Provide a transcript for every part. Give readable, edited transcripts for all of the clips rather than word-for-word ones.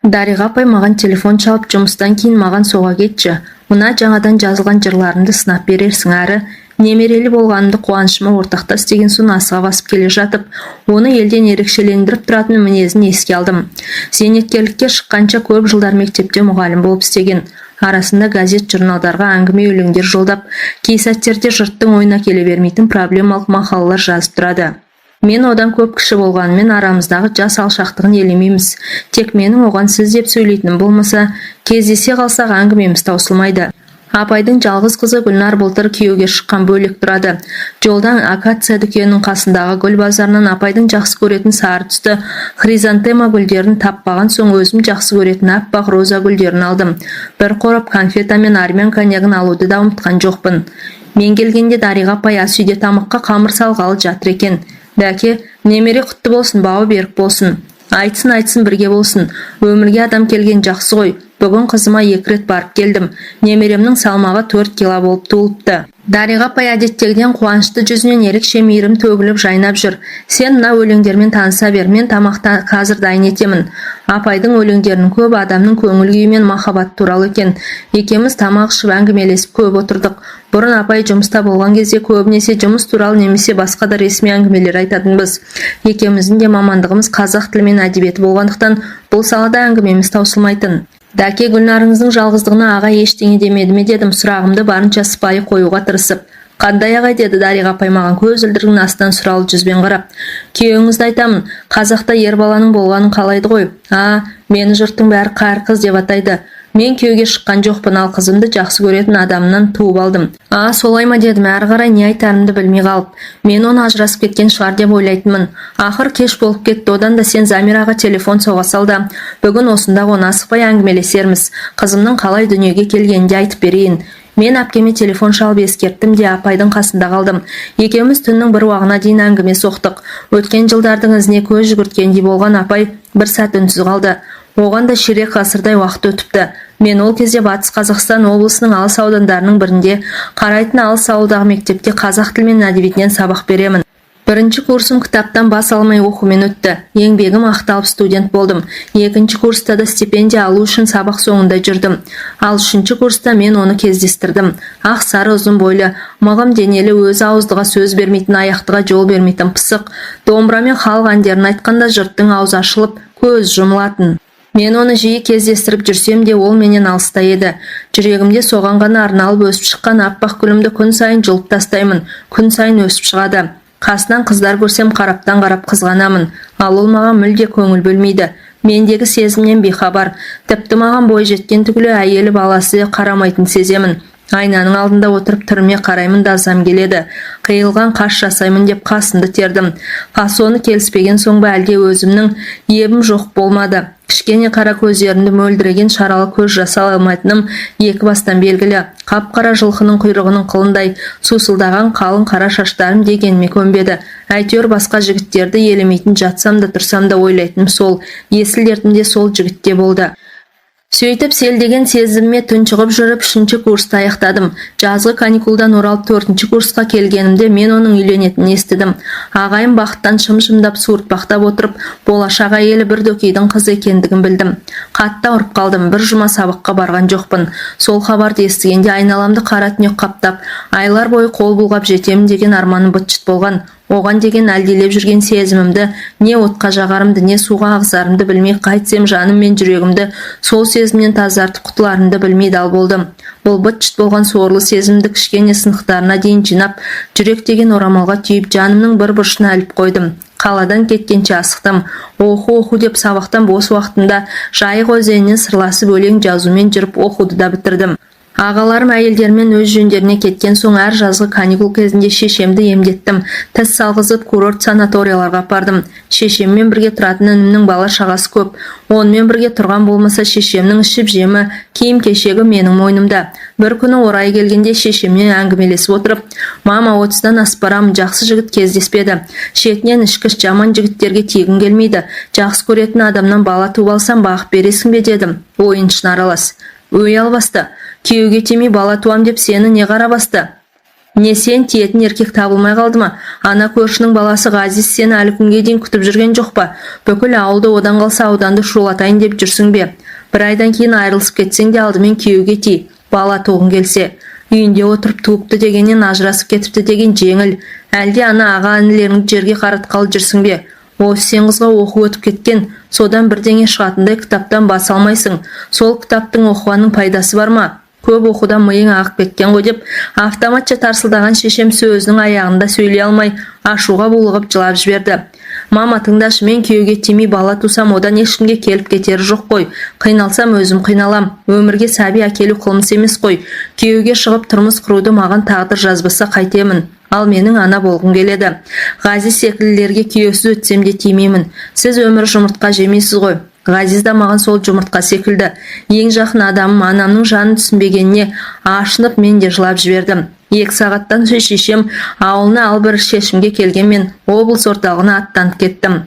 Дариға апай маған телефон шалып, жұмыстан кейін маған соға кетші. Мына жаңадан жазылған жырларымды сынап берерсің әрі. Немерелі болғанымды қуанышыма ортақтас деген соң асыға басып келе жатып, оны елден ерекшелендіріп тұратын мінезін еске алдым. Зейнеткерлікке шыққанша көп жылдар мектепте мұғалім болып істеген. Арасында газет журналдарға әңгіме өлеңдер жолдап, кей сәттерде жұрттың ойына келе бермейтін проблемалық мақалалар жазып тұрады. Мен одан көп кіші болғанымен арамыздағы жас алшақтығын елемейміз. Тек менің оған сіз деп сөйлейтінім болмаса, кездесе қалсақ әңгімеміз таусылмайды. Апайдың жалғыз қызы Гүлнар былтыр күйеуге шыққан, бөлек тұрады. Жолдан акация дүкенінің қасындағы гүл базарынан апайдың жақсы көретін сары түсті хризантема гүлдерін таппаған соң өзім жақсы көретін аппақ роза гүлдерін алдым. Бір қорап конфета мен армян коньягын алуды да ұмытқан жоқпын. Мен келгенде Дариға апай ас үйде тамаққа қамыр салғалы жатыр екен. Дәке, немере құтты болсын, бауы берік болсын. Айтсын бірге болсын. Өмірге адам келген жақсы ғой. Бүгін қызыма 2 рет барып келдім. Немеремнің салмағы 4 кило болып туылыпты. Дариға апай әдеттегіден қуанышты жүзінен ерекше мейірім төгіліп жайнап жүр. Сен мына өлеңдермен таныса бер, мен тамақта қазір дайын етемін. Апайдың өлеңдерінің көбі адамның көңіл күйі мен махаббат туралы екен. Екеуміз тамақ ішіп әңгімелесіп көп отырдық. Бұрын апай жұмыста болған кезде көбінесе жұмыс туралы немесе басқа да ресми әңгімелер айтатынбыз. Екеуміздің де мамандығымыз қазақ тілі мен әдебиеті болғандықтан бұл салада әңгімеміз таусылмайтын. Дәке, Гүлнарыңыздың жалғыздығына аға ештеңе демеді ме дедім, сұрағымды барынша сыпайы қоюға тырысып. Қандай ағай, деді Дариға апай маған көз ілдіргін астынан сұралы жүзбен қарап. Күйеуіңізді айтамын, қазақта ер баланың болғанын қалайды ғой. Мені жұрттың бәрі қайыр қыз деп атайды. Мен күйеуге шыққан жоқпын, ал қызымды жақсы көретін адамнан туып алдым. Солай ма дедім, әрі қарай не айтарымды білмей қалып. Мен оны ажырасып кеткен шығар деп ойлайтынмын. Ақыр кеш болып кетті, одан да сен Замираға телефон соға сал да, бүгін осында асықпай әңгімелесерміз. Қызымның қалай дүниеге келгенін де айтып берейін. Мен әпкеме телефон шалып ескерттім де апайдың қасында қалдым. Екеуміз түннің бір уағына дейін әңгіме соқтық. Өткен жылдардың ізіне көз жүгірткендей болған апай бір сәт үнсіз қалды. Оған да ширек ғасырдай уақыт өтіпті. Мен ол кезде Батыс Қазақстан облысының алыс аудандарының бірінде қарайтын алыс ауылдағы мектепте қазақ тілі мен әдебиетінен сабақ беремін. Бірінші курсым кітаптан бас алмай оқумен өтті. Еңбегім ақталып студент болдым. Екінші курста да стипендия алу үшін сабақ соңында жүрдім. Ал үшінші курста мен оны кездестірдім. Ақ сары ұзын бойлы, мығым денелі, өзі ауыздыға сөз бермейтін, аяқтыға жол бермейтін пысық. Домбырамен халық әндерін айтқанда жұрттың аузы ашылып, көз жұмылатын. Мен оны жиі кездестіріп жүрсем де ол менен алыста еді. Жүрегімде соған ғана арналып өсіп шыққан аппақ гүлімді күн сайын жұлып тастаймын, күн сайын өсіп шығады. Қасынан қыздар көрсем қараптан қарап қызғанамын, ал ол маған мүлде көңіл бөлмейді. Мендегі сезімнен бейхабар, тіпті маған бой жеткен түгілі әйелі баласы қарамайтын сеземін. Айнаның алдында отырып түріме қараймын да азам келеді. Қиылған қаш жасаймын деп қасымды тердім. Фасоны келіспеген соң ба әлде өзімнің ебім жоқ болмады. Кішкене қара көздерімді мөлдіреген шаралы көз жасай алмайтыным екі бастан белгілі. Қап-қара жылқының құйрығының қылындай сусылдаған қалың қара шаштарым дегеніме көнбеді. Әйтеуір басқа жігіттерді елемейтін, жатсам да тұрсам да ойлайтыным сол. Есіл дертім де сол жігітте болды. Сөйтіп селдеген сезіміме тұншығып жүріп 3-ші курсты аяқтадым. Жазғы каникулдан оралып 4-ші курсқа келгенімде мен оның үйленетінін естідім. Ағайым бақыттан шым-шымдап суыртпақтап отырып, болашақ әйелі бір дөкейдің қызы екендігін білдім. Қатты ауырып қалдым, бір жұма сабаққа барған жоқпын. Сол хабарды естігенде айналамды қара түнек қаптап, айлар бойы қол бұлғап жетемін деген арманым быт-шыт болған. Оған деген әлдилеп жүрген сезімімді, не отқа жағарымды, не суға ағызарымды білмей қайтсем жаным мен жүрегімді сол сезімнен тазартып құтыларымды білмей дал болдым. Бұл быт-шыт болған сорлы сезімді кішкене сынықтарына дейін жинап, жүрек деген орамалға түйіп, жанымның бір бұрышына іліп қойдым. Қаладан кеткенше асықтым. Оқу деп сабақтан бос уақытында Жайық өзенінен сырласып өлең жазумен жүріп оқуды да бітірдім. Ағаларым әйелдермен өз жөндеріне кеткен соң әр жазғы каникул кезінде шешемді емдеттім. Тіс салғызып курорт санаторияларға апардым. Шешеммен бірге тұратын інімнің бала шағасы көп. Онымен бірге тұрған болмаса шешемнің ішіп жемі, киім кешегі менің мойнымда. Бір күні орайы келгенде шешеммен әңгімелесіп отырып, мама 30-дан асып барамын, жақсы жігіт кездеспеді. Шетінен ішкіш жаман жігіттерге тегін келмейді. Жақсы көретін адамнан бала туып алсам бағып бересің бе дедім. Ойыншын аралас. Өй албасты. Күйеуге тимей бала туам деп сені не қара басты? Не сен тиетін еркек табылмай қалды ма? Ана көршінің баласы Ғазиз сені әлі күнге дейін күтіп жүрген жоқ па? Бүкіл ауылды одан қалса ауданды шулатайын деп жүрсің бе? Бір айдан кейін айырылысып кетсең де алдымен күйеуге ти. Бала туғың келсе. Үйінде отырып туыпты дегеннен ажырасып кетіпті деген жеңіл. Әлде ана аға інілеріңді жерге қаратқалы жүрсің бе? Осы сен қызға оқу өтіп кеткен, содан бірдеңе шығатындай кітаптан бас алмайсың. Сол кітаптың оқығанның пайдасы бар ма? Көп оқудан миың ағып кеткен ғой деп автоматша тарсылдаған шешем сөзінің аяғында сөйлей алмай ашуға булығып жылап жіберді. Мама, тыңдашы, мен күйеуге тимей бала тусам одан ешкімге келіп кетері жоқ қой. Қиналсам өзім қиналам. Өмірге сәби әкелу қылмыс емес қой. Күйеуге шығып тұрмыс құруды маған тағдыр жазбаса қайтемін. Ал менің ана болғым келеді. Ғазиз секілділерге күйеусіз өтсем де тимеймін. Сіз өмір жұмыртқа жемейсіз ғой. Ғазиз да маған сол жұмыртқа секілді. Ең жақын адамым, анамның жанын түсінбегеніне ашынып мен де жылап жібердім. 2 сағаттан соң шешем ауылына ал бір шешімге келгенмен облыс орталығына аттанып кеттім.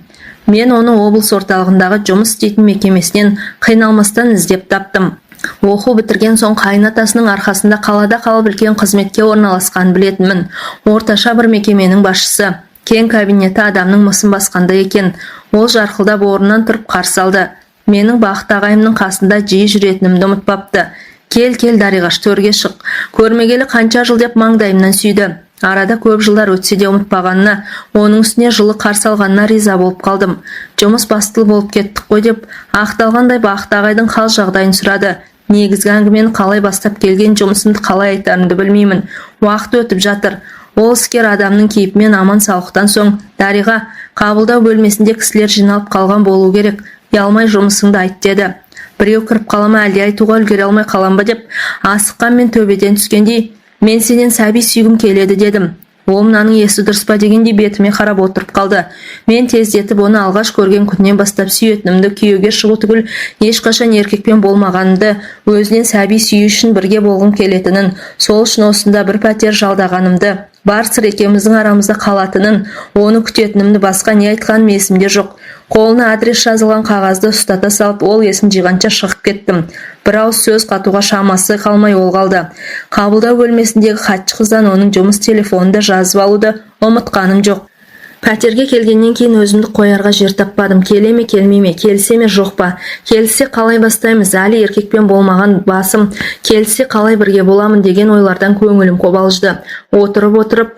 Мен оны облыс орталығындағы жұмыс істейтін мекемесінен қиналмастан іздеп таптым. Оқу бітірген соң қайынатасының арқасында қалада қалып үлкен қызметке орналасқанын білетінмін. Орташа бір мекеменің басшысы. Кең кабинеті адамның мысын басқанда екен. Ол жарқылдап орнынан тұрып қарсы алды. Менің бақыт ағайымның қасында жиі жүретінімді ұмытпапты. Кел, Дариғаш, төрге шық. Көрмегелі қанша жыл деп маңдайымнан сүйді. Арада көп жылдар өтсе де ұмытпағанына, оның үстіне жылы қарсы алғанына риза болып қалдым. Жұмыс бастыл болып кеттік қой деп ақталғандай бақыт ағайдың хал жағдайын сұрады. Негізгі әңгімені қалай бастап келген, жұмысымды қалай айтарымды білмеймін. Уақыт өтіп жатыр. Ол іскер адамның кейіпімен аман саулықтан соң Дариға, қабылдау бөлмесінде кісілер жиналып қалған болу керек. Ұялмай жұмысыңды айт деді. Біреу кіріп қалама, әлде айтуға үлгере алмай қалам ба деп асыққан мен төбеден түскендей, мен сенен сәби сүйгім келеді дедім. Ол мынаның есі дұрыс па дегенде бетіме қарап отырып қалды. Мен тездетіп оны алғаш көрген күннен бастап сүйетінімді, күйеуге шығу түгіл ешқашан еркекпен болмағанымды, өзінен сәби сүю үшін бірге болғым келетінін, сол үшін осында бір пәтер жалдағанымды, бар сыр екеуміздің арамызда қалатынын, оны күтетінімді, басқа не айтқаным есімде жоқ. Қолына адрес жазылған қағазды ұстата салып, ол есін жиғанша шығып кеттім. Бір ауыз сөз қатуға шамасы қалмай ол қалды. Қабылдау бөлмесіндегі хатшы қыздан оның жұмыс телефонында жазып алуды ұмытқаным жоқ. Пәтерге келгеннен кейін өзімді қоярға жер таппадым. Келе ме, келмей ме, келсе ме, жоқ па? Келсе қалай бастаймыз? Әлі еркекпен болмаған басым. Келсе қалай бірге боламын деген ойлардан көңілім қобалжыды. Отырып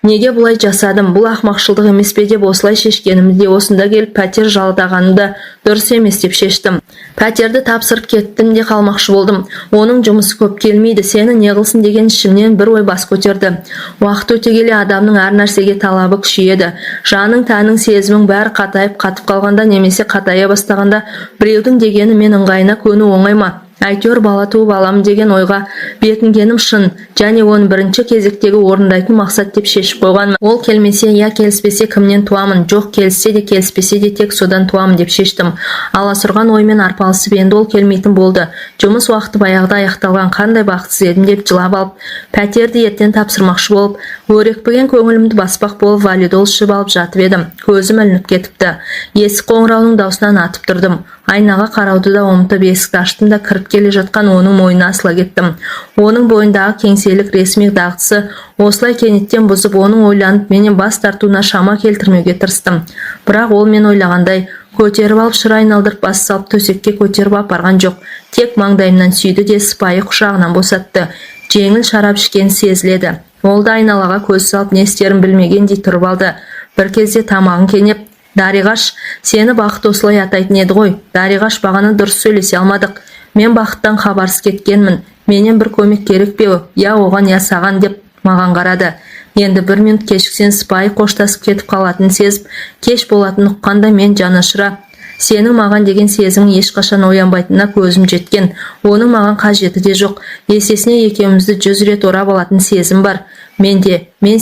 неге бұлай жасадым? Бұл ақмақшылдық емес пе деп осылай шешкенімде осында келіп пәтер жалдағанымды дұрыс емес деп шештім. Пәтерді тапсырып кеттім де қалмақшы болдым. Оның жұмысы көп келмейді, сені не қылсын деген ішімнен бір ой бас көтерді. Уақыт өте келе адамның әр нәрсеге талабы күшейеді. Жаның, тәнің, сезімің бәрі қатайып қатып қалғанда немесе қатая бастағанда біреудің дегені мен ыңғайына көну оңай ма? Әйтеуір бала туып аламын деген ойға бекінгенім шын, және оны бірінші кезектегі орындайтын мақсат деп шешіп қойғанмын. Ол келмесе я келіспесе кімнен туамын, жоқ келсе де келіспесе де тек содан туамын деп шештім. Аласұрған оймен арпалысып енді ол келмейтін болды. Жұмыс уақыты баяғыда аяқталған, қандай бақытсыз едім деп жылап алып, пәтерді ертең тапсырмақшы болып, өрекпіген көңілімді баспақ болып валидол ішіп алып жатып едім. Көзім ілініп кетіпті. Есік қоңырауының даусынан атып тұрдым. Айнаға қарауды да ұмытып есікті аштым да кіріп келе жатқан оның мойнына асыла кеттім. Оның бойындағы кеңселік ресми дағдысы осылай кенеттен бұзып, оның ойланып менен бас тартуына шама келтірмеуге тырыстым. Бірақ ол мен ойлағандай көтеріп алып шыр айналдырып бас салып төсекке көтеріп апарған жоқ. Тек маңдайымнан сүйді де сыпайы құшағынан босатты. Жеңіл шарап ішкен сезіледі. Ол да айналаға көз салып не істерін білмегендей тұрып алды. Бір кезде тамағын кенеп, Дариғаш, сені бақыт осылай атайтын еді ғой. Дариғаш, бағана дұрыс сөйлесе алмадық. Мен бақыттан хабарсыз кеткенмін. Менен бір көмек керек пе? Я оған, я саған деп маған қарады. Енді бір минут кешіксен сыпайы қоштасып кетіп қалатын сезіп, кеш болатын ұққанда мен жанашыра, сенің маған деген сезімің ешқашан оянбайтынына көзім жеткен. Оның маған қажеті де жоқ. Есесіне екеумізді 100 рет орап алатын сезім бар. Мен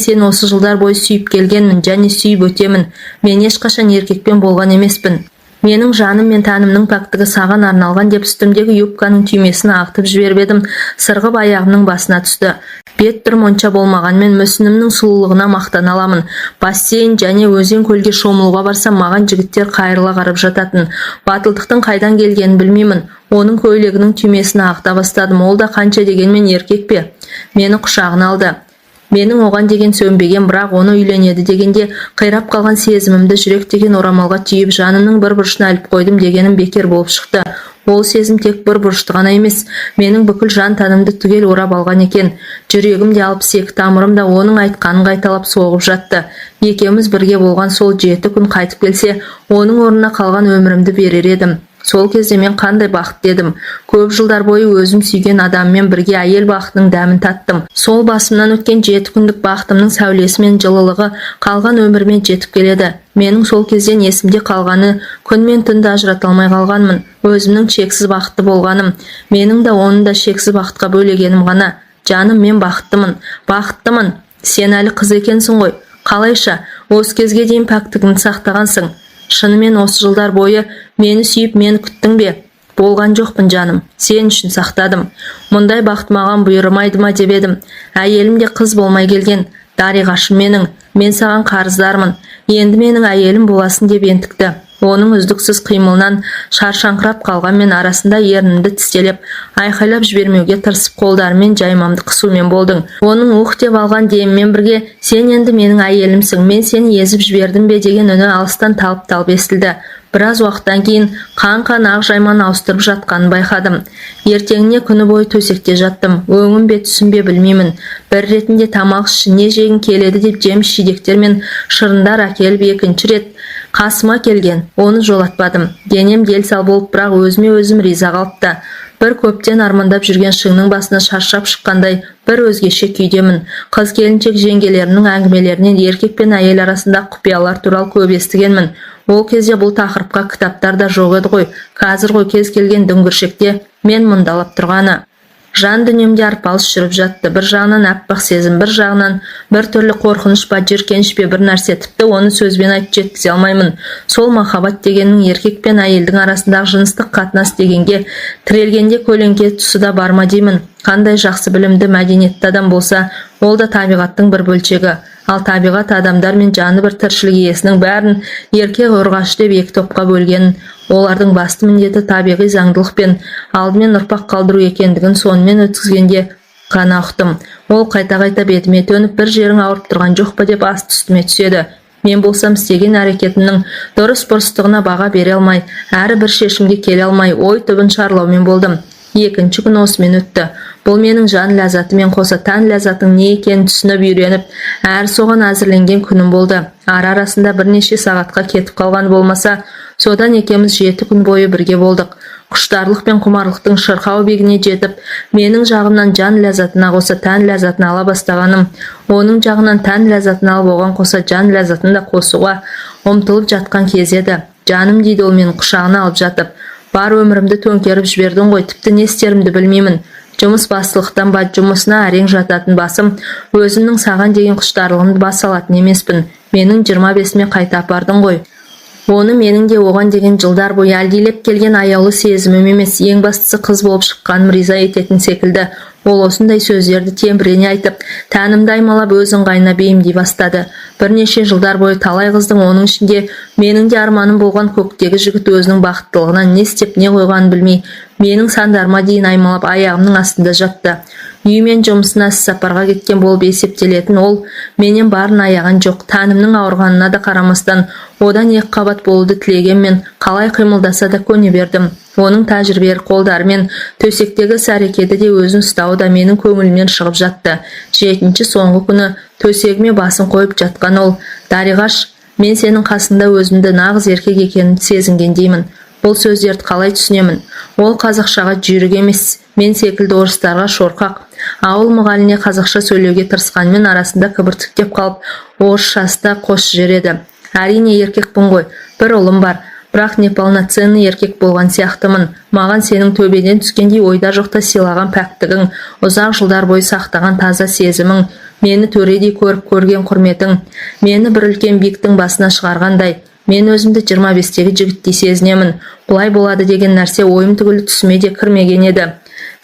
сені осы жылдар бойы сүйіп келгенмін және сүйіп өтемін. Мен ешқашан еркекпен болған емеспін. Менің жаным мен тәнімнің пәктігі саған арналған деп үстімдегі юбканың түймесін ағытып жіберіп едім. Сырғып аяғымның басына түсті. Бет түрім онша болмағанмен мүсінімнің сұлулығына мақтана аламын. Бассейн және өзен көлге шомылуға барсам, маған жігіттер қайырыла қарап жататын. Батылдықтың қайдан келгенін білмеймін. Оның көйлегінің түймесін ағыта бастадым. Ол да қанша дегенмен еркек пе? Мені құшағына алды. Менің оған деген сөнбеген, бірақ оны үйленеді дегенде қирап қалған сезімімді жүректеген орамалға түйіп жанымның бір бұрышына іліп қойдым дегенім бекер болып шықты. Ол сезім тек бір бұрышты ғана емес, менің бүкіл жан тәнімді түгел орап алған екен. Жүрегім де 62 тамырым да оның айтқанын қайталап соғып жатты. Екеуміз бірге болған сол 7 күн қайтып келсе, оның орнына қалған өмірімді берер едім. Сол кезде мен қандай бақытты едім. Көп жылдар бойы өзім сүйген адаммен бірге әйел бақытының дәмін таттым. Сол басымнан өткен 7 күндік бақытымның сәулесі мен жылылығы қалған өмірмен жетіп келеді. Менің сол кезден есімде қалғаны күн мен түнді ажырата алмай қалғанмын. Өзімнің шексіз бақытты болғаным, менің де оның да шексіз бақытқа бөлегенім ғана. Жаным, мен бақыттымын, бақыттымын. Сен әлі қыз екенсің ғой. Қалайша, осы кезге дейін пәктігіңді сақтағансың. Шынымен осы жылдар бойы мені сүйіп, мені күттің бе? Болған жоқпын жаным, сен үшін сақтадым. Мұндай бақыт маған бұйырмайды ма деп едім. Әйелім де қыз болмай келген. Дариғашым менің, мен саған қарыздармын. Енді менің әйелім боласың деп ентікті. Оның үздіксіз қимылынан шаршаңқырап қалғанмен арасында ернімді тістелеп, айқайлап жібермеуге тырысып қолдарымен жаймамды қысумен болдың. Оның ух деп алған демімен бірге, сен енді менің әйелімсің, мен сені езіп жібердім бе деген үні алыстан талып-талып естілді. Біраз уақыттан кейін қан ақ жайманы ауыстырып жатқанын байқадым. Ертеңіне күні бойы төсекте жаттым. Өңім бе түсім бе білмеймін. Бір ретінде тамақ іші не жегің келеді деп жеміс жидектер мен шырындар әкеліп, екінші рет қасыма келген. Оны жолатпадым. Денем дел-сал болып, бірақ өзіме өзім риза қалыпты. Бір көптен армандап жүрген шыңның басына шаршап шыққандай бір өзгеше күйдемін. Қыз келіншек жеңгелерінің әңгімелерінен еркек пен әйел арасында құпиялар туралы көп естігенмін. Ол кезде бұл тақырыпқа кітаптар да жоқ еді ғой. Қазір ғой кез келген дүңгіршекте мен мұндалап тұрғаны. Жан дүниемде арпалыс жүріп жатты. Бір жағынан аппақ сезім, бір жағынан бір түрлі қорқыныш па, жиіркеніш пе бір нәрсе, тіпті оны сөзбен айтып жеткізе алмаймын. Сол махаббат дегеннің еркек пен әйелдің арасындағы жыныстық қатынас дегенге тірелгенде көлеңке тұсы да бар ма деймін. Қандай жақсы білімді мәдениетті адам болса, ол да табиғаттың бір бөлшегі. Ал табиғат адамдар мен жаны бір тіршілік иесінің бәрін еркек ұрғашы деп екі топқа бөлген. Олардың басты міндеті табиғи заңдылық пен алдымен ұрпақ қалдыру екендігін сонымен өткізгенде ғана ұқтым. Ол қайта-қайта бетіме төніп, бір жерің ауырып тұрған жоқ па деп асты үстіме түседі. Мен болсам істеген әрекетімнің дұрыс-бұрыстығына баға бере алмай, әрі бір шешімге келе алмай, ой түбін шарлаумен болдым. Екінші күн осымен өтті. Бұл менің жан ләззатымен қоса тән ләззатың не екенін түсініп үйреніп, әрі соған әзірленген күнім болды. Ара-арасында бірнеше сағатқа кетіп қалған болмаса, содан екеуміз 7 күн бойы бірге болдық. Құштарлық пен құмарлықтың шырқау биігіне жетіп, менің жағымнан жан ләззатына қоса тән ләззатын ала бастағаным, оның жағынан тән ләззатын алып оған қоса жан ләззатын да қосуға ұмтылып жатқан кез еді. Жаным дейді ол менің құшағына алып жатып, бар өмірімді төңкеріп жібердің ғой, тіпті не істерімді білмеймін. Жұмыс бастылықтан ба, жұмысына әрең жататын басым, өзімнің саған деген құштарлығымды баса алатын емеспін. Менің 25-ме қайта апардың ғой. Оны менің де оған деген жылдар бойы әлдилеп келген аяулы сезімім емес, ең бастысы қыз болып шыққаным риза ететін секілді. Ол осындай сөздерді темірене айтып, тәнімді аймалап өз ыңғайына бейімдей бастады. Бірнеше жылдар бойы талай қыздың, оның ішінде менің де арманым болған көктегі жігіт өзінің бақыттылығынан не істеп не қойғанын білмей, менің сандарыма дейін аймалап аяғымның астында жатты. Үй мен жұмысына іссапарға кеткен болып есептелетін ол менен барын аяған жоқ. Тәнімнің ауырғанына да қарамастан одан екі қабат болуды тілегенмен қалай қимылдаса да көне бердім. Оның тәжірибелі қолдары мен төсектегі іс-әрекеті де өзін ұстауы да менің көңілімнен шығып жатты. 7-ші соңғы күні төсегіме басын қойып жатқан ол: "Дариғаш, мен сенің қасында өзімді нағыз еркек екенімді сезінгендеймін." Бұл сөздерді қалай түсінемін? Ол қазақшаға жүйрік емес, мен секілді орыстарға шорқақ. Ауыл мұғаліне қазақша сөйлеуге тырысқанмен арасында кібіртіктеп қалып, орысшасы да қос жереді. Әрине еркекпін ғой, бір ұлым бар, бірақ неполноценный еркек болған сияқтымын. Маған сенің төбеден түскендей ойда жоқта сыйлаған пәктігің, ұзақ жылдар бойы сақтаған таза сезімің, мені төредей көріп көрген құрметің, мені бір үлкен биіктің басына шығарғандай. Мен өзімді 25-тегі жігіттей сезінемін. Бұлай болады деген нәрсе ойым түгілі түсіме де кірмеген еді.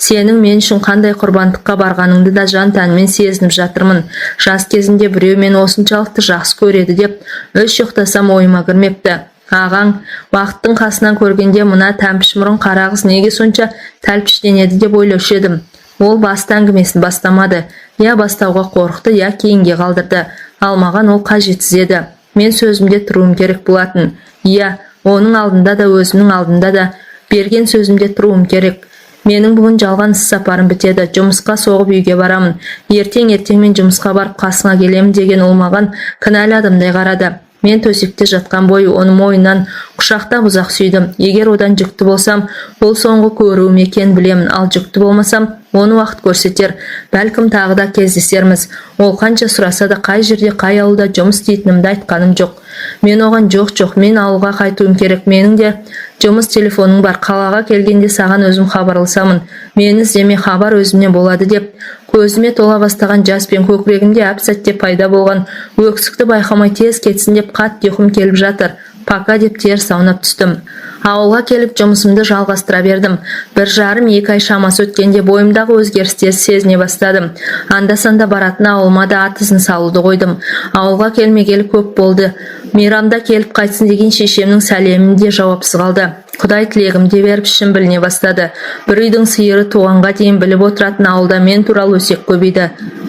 Сенің мен үшін қандай құрбандыққа барғаныңды да жан тәнмен сезініп жатырмын. Жас кезінде біреу мені осыншалықты жақсы көреді деп өз жоқтасам ойыма кірмепті. Ағаң уақыттың қасынан көргенде мына тәмпіш мұрын қара қыз неге сонша тәлпіштенеді деп ойлаушы едім. Ол басты әңгімесін бастамады. Я бастауға қорықты, я кейінге қалдырды. Ал маған ол қажетсіз еді. Мен сөзімде тұруым керек болатын. Иә, оның алдында да, өзімнің алдында да берген сөзімде тұруым керек. Менің бүгін жалған іс сапарым бітеді. Жұмысқа соғып үйге барамын. Ертең мен жұмысқа барып қасыңа келемін деген ол маған кінәлі адамдай қарады. Мен төсекте жатқан бойы оны мойнынан құшақтап ұзақ сүйдім. Егер одан жүкті болсам, ол соңғы көруім екенін білемін. Ал жүкті болмасам, оны уақыт көрсетер. Бәлкім тағы да кездесерміз. Ол қанша сұраса да қай жерде, қай ауылда жұмыс істейтінімді айтқаным жоқ. Мен оған жоқ, мен ауылға қайтуым керек. Менің де жұмыс телефоның бар. Қалаға келгенде саған өзім хабарласамын. Мені іздеме, хабар өзімнен болады деп көзіме тола бастаған жас пен көкірегімде әп-сәтте пайда болған өксікті байқамай тез кетсін деп қатты ұйқым келіп жатыр. Пока деп теріс аунап түстім. Ауылға келіп жұмысымды жалғастыра бердім. 1,5-2 ай шамасы өткенде бойымдағы өзгерістер сезіне бастадым. Анда-санда баратын ауылыма да ат ізін салуды қойдым. Ауылға келмегелі көп болды. Мейрамда келіп қайтсын деген шешемнің сәлемі де жауапсыз қалды. Құдай тілегімде беріп ішім біліне бастады. Бір үйдің сиыры туғанға дейін біліп отыратын ауылда мен туралы өсек көбейді.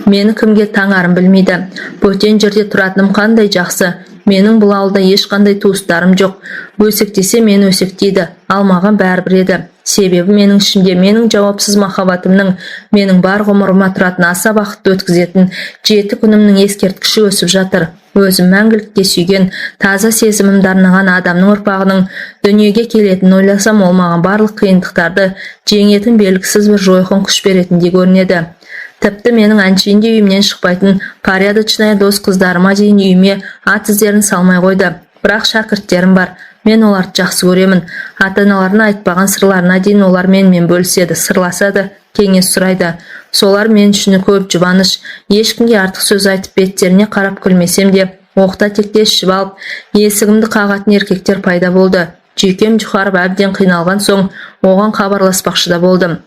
Мені кімге таңарым білмейді. Бөтен жерде тұратыным қандай жақсы. Менің бұл ауылда ешқандай туыстарым жоқ. Өсектесе мені өсектейді. Ал маған бәрібір еді. Себебі менің ішімде менің жауапсыз махаббатымның, менің бар ғұмырыма тұратын аса бақытты өткізетін 7 күнімнің ескерткіші өсіп жатыр. Өзім мәңгілікке сүйген, таза сезімімді арнаған адамның ұрпағының дүниеге келетінін ойласам, ол маған барлық қиындықтарды жеңетін белгісіз бір жойқын күш беретіндей көрінеді. Тіпті менің әншейінде үйімнен шықпайтын порядочная дос қыздарыма дейін үйіме ат іздерін салмай қойды. Бірақ шәкірттерім бар. Мен оларды жақсы көремін. Ата-аналарына айтпаған сырларына дейін олар менімен бөліседі, сырласады, кеңес сұрайды. Солар мен үшін көп жұбаныш. Ешкімге артық сөз айтып беттеріне қарап күлмесем де, оқта-текте ішіп алып, есігімді қағатын еркектер пайда болды. Жүйкем жұқарып әбден қиналған соң, оған хабарласпақшы да болдым.